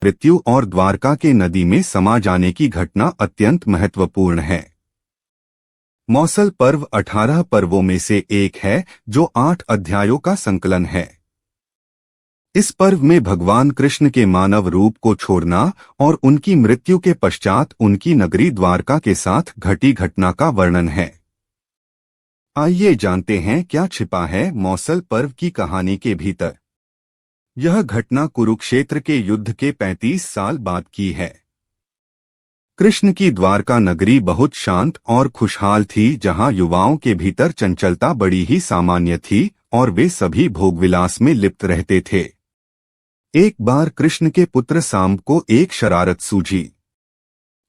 मृत्यु और द्वारका के नदी में समा जाने की घटना अत्यंत महत्वपूर्ण है। मौसल पर्व 18 पर्वों में से एक है जो 8 अध्यायों का संकलन है। इस पर्व में भगवान कृष्ण के मानव रूप को छोड़ना और उनकी मृत्यु के पश्चात उनकी नगरी द्वारका के साथ घटी घटना का वर्णन है। आइए जानते हैं क्या छिपा है मौसल पर्व की कहानी के भीतर। यह घटना कुरुक्षेत्र के युद्ध के 35 साल बाद की है। कृष्ण की द्वारका नगरी बहुत शांत और खुशहाल थी, जहां युवाओं के भीतर चंचलता बड़ी ही सामान्य थी और वे सभी भोगविलास में लिप्त रहते थे। एक बार कृष्ण के पुत्र सांब को एक शरारत सूझी।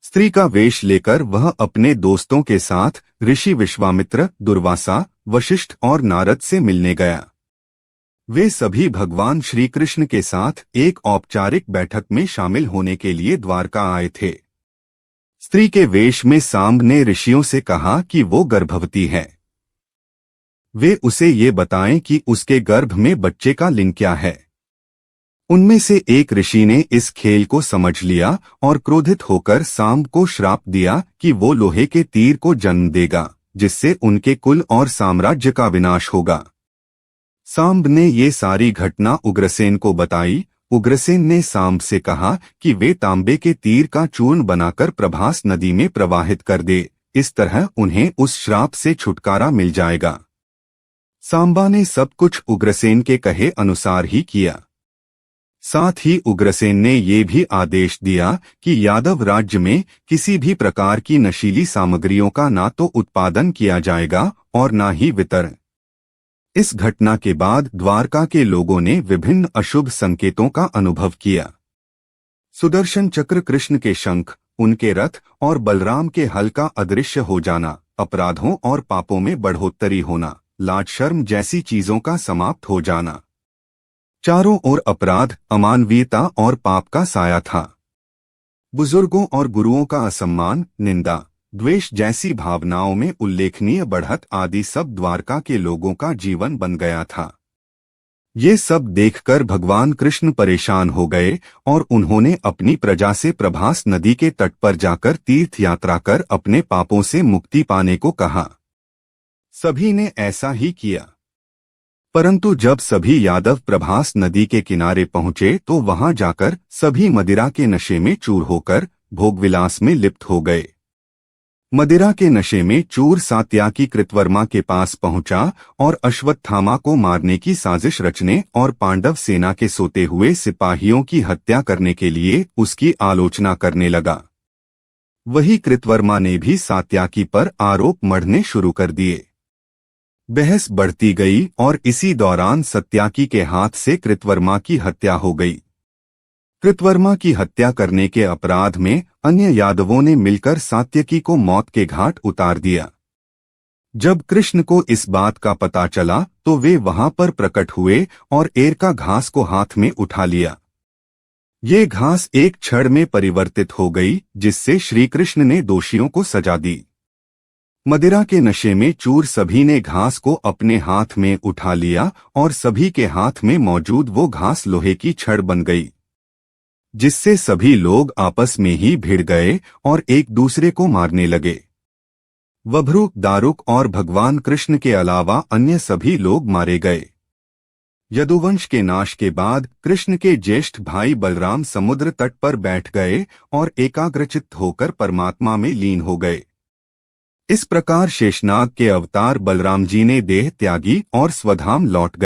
स्त्री का वेश लेकर वह अपने दोस्तों के साथ ऋषि विश्वामित्र, दुर्वासा, वशिष्ठ और नारद से मिलने गया। वे सभी भगवान श्री कृष्ण के साथ एक औपचारिक बैठक में शामिल होने के लिए द्वारका आए थे। स्त्री के वेश में सांब ने ऋषियों से कहा कि वो गर्भवती है। वे उसे ये बताएं कि उसके गर्भ में बच्चे का लिंग क्या है। उनमें से एक ऋषि ने इस खेल को समझ लिया और क्रोधित होकर सांब को श्राप दिया कि वो लोहे के तीर को जन्म देगा, जिससे उनके कुल और साम्राज्य का विनाश होगा। सांब ने ये सारी घटना उग्रसेन को बताई। उग्रसेन ने सांब से कहा कि वे तांबे के तीर का चूर्ण बनाकर प्रभास नदी में प्रवाहित कर दे, इस तरह उन्हें उस श्राप से छुटकारा मिल जाएगा। सांबा ने सब कुछ उग्रसेन के कहे अनुसार ही किया। साथ ही उग्रसेन ने ये भी आदेश दिया कि यादव राज्य में किसी भी प्रकार की नशीली सामग्रियों का ना तो उत्पादन किया जाएगा और ना ही वितरण। इस घटना के बाद द्वारका के लोगों ने विभिन्न अशुभ संकेतों का अनुभव किया। सुदर्शन चक्र, कृष्ण के शंख, उनके रथ और बलराम के हल का अदृश्य हो जाना, अपराधों और पापों में बढ़ोतरी होना, लाज शर्म जैसी चीजों का समाप्त हो जाना। चारों ओर अपराध, अमानवीयता और पाप का साया था। बुजुर्गों और गुरुओं का असम्मान, निंदा, द्वेष जैसी भावनाओं में उल्लेखनीय बढ़त आदि सब द्वारका के लोगों का जीवन बन गया था। ये सब देखकर भगवान कृष्ण परेशान हो गए और उन्होंने अपनी प्रजा से प्रभास नदी के तट पर जाकर तीर्थ यात्रा कर अपने पापों से मुक्ति पाने को कहा। सभी ने ऐसा ही किया। परंतु जब सभी यादव प्रभास नदी के किनारे पहुंचे तो वहां जाकर सभी मदिरा के नशे में चूर होकर भोगविलास में लिप्त हो गए। मदिरा के नशे में चूर सात्याकी कृतवर्मा के पास पहुंचा और अश्वत्थामा को मारने की साजिश रचने और पांडव सेना के सोते हुए सिपाहियों की हत्या करने के लिए उसकी आलोचना करने लगा। वही कृतवर्मा ने भी सात्याकी पर आरोप मढ़ने शुरू कर दिए। बहस बढ़ती गई और इसी दौरान सत्याकी के हाथ से कृतवर्मा की हत्या हो गई। कृतवर्मा की हत्या करने के अपराध में अन्य यादवों ने मिलकर सात्यकी को मौत के घाट उतार दिया। जब कृष्ण को इस बात का पता चला तो वे वहां पर प्रकट हुए और एरका घास को हाथ में उठा लिया। ये घास एक क्षण में परिवर्तित हो गई, जिससे श्री कृष्ण ने दोषियों को सजा दी। मदिरा के नशे में चूर सभी ने घास को अपने हाथ में उठा लिया और सभी के हाथ में मौजूद वो घास लोहे की छड़ बन गई, जिससे सभी लोग आपस में ही भिड़ गए और एक दूसरे को मारने लगे। वभ्रु, दारुक और भगवान कृष्ण के अलावा अन्य सभी लोग मारे गए। यदुवंश के नाश के बाद कृष्ण के ज्येष्ठ भाई बलराम समुद्र तट पर बैठ गए और एकाग्रचित्त होकर परमात्मा में लीन हो गए। इस प्रकार शेषनाग के अवतार बलराम जी ने देह त्यागी और स्वधाम लौट गए।